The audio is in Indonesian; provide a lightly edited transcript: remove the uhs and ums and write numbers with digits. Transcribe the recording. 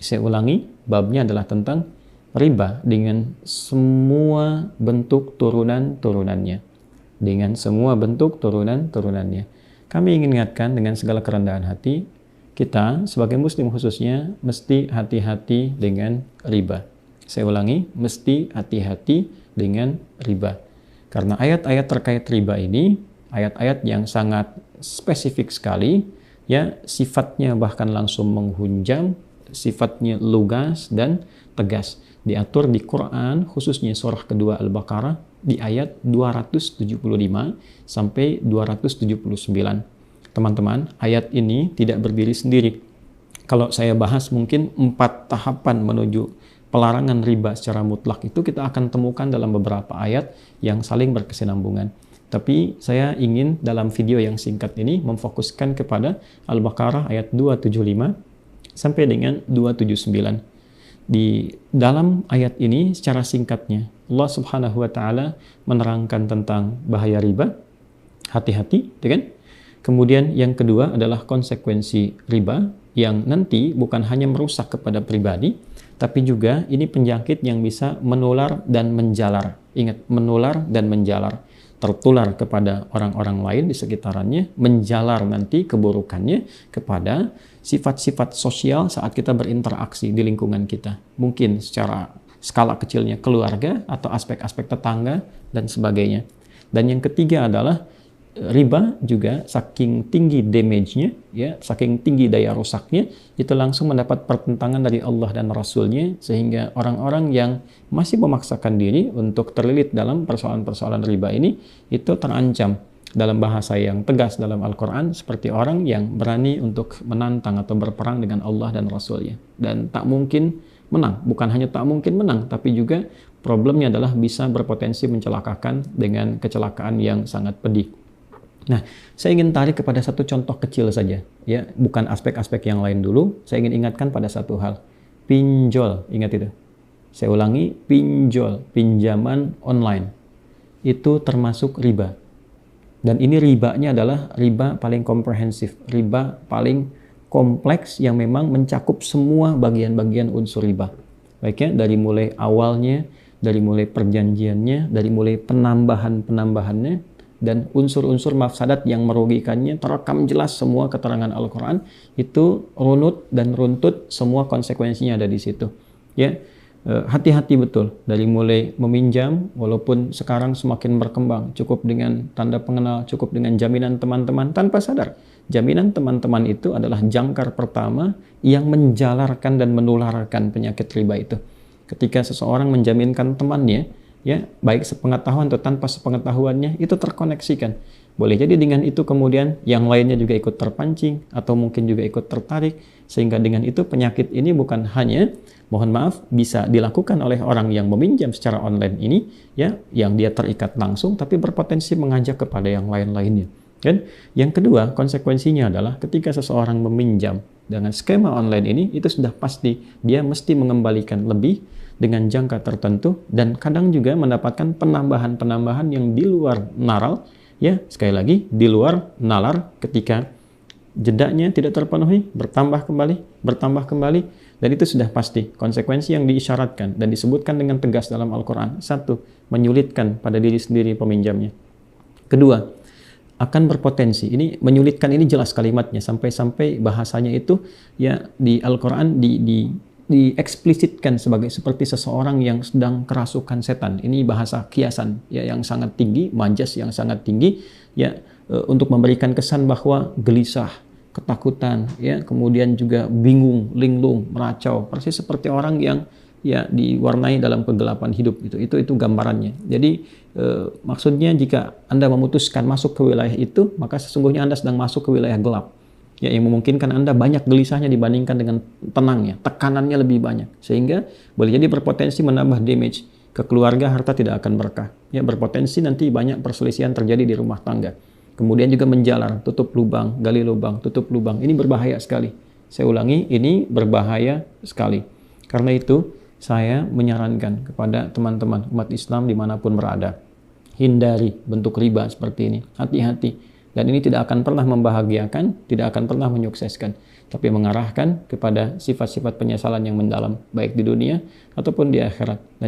Saya ulangi, babnya adalah tentang riba dengan semua bentuk turunan-turunannya. Dengan semua bentuk turunan-turunannya. Kami ingin ingatkan dengan segala kerendahan hati, kita sebagai muslim khususnya mesti hati-hati dengan riba. Saya ulangi, mesti hati-hati dengan riba. Karena ayat-ayat terkait riba ini, ayat-ayat yang sangat spesifik sekali, ya, sifatnya bahkan langsung menghunjam, sifatnya lugas dan tegas. Diatur di Quran, khususnya surah kedua Al-Baqarah, di ayat 275 sampai 279. Teman-teman, ayat ini tidak berdiri sendiri. Kalau saya bahas mungkin 4 tahapan menuju pelarangan riba secara mutlak itu kita akan temukan dalam beberapa ayat yang saling berkesinambungan. Tapi saya ingin dalam video yang singkat ini memfokuskan kepada Al-Baqarah ayat 275 sampai dengan 279. Di dalam ayat ini secara singkatnya Allah Subhanahu wa taala menerangkan tentang bahaya riba, hati-hati, kan? Kemudian yang kedua adalah konsekuensi riba yang nanti bukan hanya merusak kepada pribadi, tapi juga ini penyakit yang bisa menular dan menjalar. Ingat, menular dan menjalar. Tertular kepada orang-orang lain di sekitarannya, menjalar nanti keburukannya kepada sifat-sifat sosial saat kita berinteraksi di lingkungan kita. Mungkin secara skala kecilnya keluarga atau aspek-aspek tetangga dan sebagainya. Dan yang ketiga adalah riba juga saking tinggi damage-nya, ya, saking tinggi daya rusaknya, itu langsung mendapat pertentangan dari Allah dan Rasul-Nya, sehingga orang-orang yang masih memaksakan diri untuk terlilit dalam persoalan-persoalan riba ini, itu terancam dalam bahasa yang tegas dalam Al-Quran, seperti orang yang berani untuk menantang atau berperang dengan Allah dan Rasul-Nya. Dan tak mungkin menang, bukan hanya tak mungkin menang, tapi juga problemnya adalah bisa berpotensi mencelakakan dengan kecelakaan yang sangat pedih. Nah, saya ingin tarik kepada satu contoh kecil saja, ya, bukan aspek-aspek yang lain dulu. Saya ingin ingatkan pada satu hal, pinjol, ingat itu. Saya ulangi, pinjol, pinjaman online, itu termasuk riba. Dan ini ribanya adalah riba paling komprehensif, riba paling kompleks yang memang mencakup semua bagian-bagian unsur riba. Baiknya dari mulai awalnya, dari mulai perjanjiannya, dari mulai penambahan-penambahannya, dan unsur-unsur mafsadat yang merugikannya terekam jelas semua keterangan Al-Quran, itu runut dan runtut semua konsekuensinya ada di situ. Ya, hati-hati betul dari mulai meminjam, walaupun sekarang semakin berkembang, cukup dengan tanda pengenal, cukup dengan jaminan teman-teman, tanpa sadar jaminan teman-teman itu adalah jangkar pertama yang menjalarkan dan menularkan penyakit riba itu. Ketika seseorang menjaminkan temannya, ya, baik sepengetahuan atau tanpa sepengetahuannya, itu terkoneksikan. Boleh jadi dengan itu kemudian yang lainnya juga ikut terpancing atau mungkin juga ikut tertarik, sehingga dengan itu penyakit ini bukan hanya, mohon maaf, bisa dilakukan oleh orang yang meminjam secara online ini, ya, yang dia terikat langsung, tapi berpotensi mengajak kepada yang lain-lainnya. Kan? Yang kedua, konsekuensinya adalah ketika seseorang meminjam dengan skema online ini, itu sudah pasti dia mesti mengembalikan lebih dengan jangka tertentu, dan kadang juga mendapatkan penambahan-penambahan yang di luar nalar, ya, sekali lagi di luar nalar, ketika jedanya tidak terpenuhi, bertambah kembali, dan itu sudah pasti konsekuensi yang diisyaratkan dan disebutkan dengan tegas dalam Al-Quran. Satu, menyulitkan pada diri sendiri peminjamnya. Kedua, akan berpotensi, ini menyulitkan, ini jelas kalimatnya, sampai-sampai bahasanya itu, ya, di Al-Quran dieksplisitkan sebagai seperti seseorang yang sedang kerasukan setan. Ini bahasa kiasan, ya, yang sangat tinggi, majas yang sangat tinggi, ya, untuk memberikan kesan bahwa gelisah, ketakutan, ya, kemudian juga bingung, linglung, meracau, persis seperti orang yang, ya, diwarnai dalam kegelapan hidup. Itu gambarannya. Jadi maksudnya jika Anda memutuskan masuk ke wilayah itu, maka sesungguhnya Anda sedang masuk ke wilayah gelap, ya, yang memungkinkan Anda banyak gelisahnya dibandingkan dengan tenangnya, tekanannya lebih banyak, sehingga boleh jadi berpotensi menambah damage ke keluarga, harta tidak akan berkah, ya, berpotensi nanti banyak perselisihan terjadi di rumah tangga, kemudian juga menjalar, tutup lubang, gali lubang, tutup lubang. Ini berbahaya sekali. Saya ulangi, ini berbahaya sekali. Karena itu saya menyarankan kepada teman-teman umat Islam dimanapun berada, hindari bentuk riba seperti ini, hati-hati. Dan ini tidak akan pernah membahagiakan, tidak akan pernah menyukseskan. tapi mengarahkan kepada sifat-sifat penyesalan yang mendalam, baik di dunia ataupun di akhirat.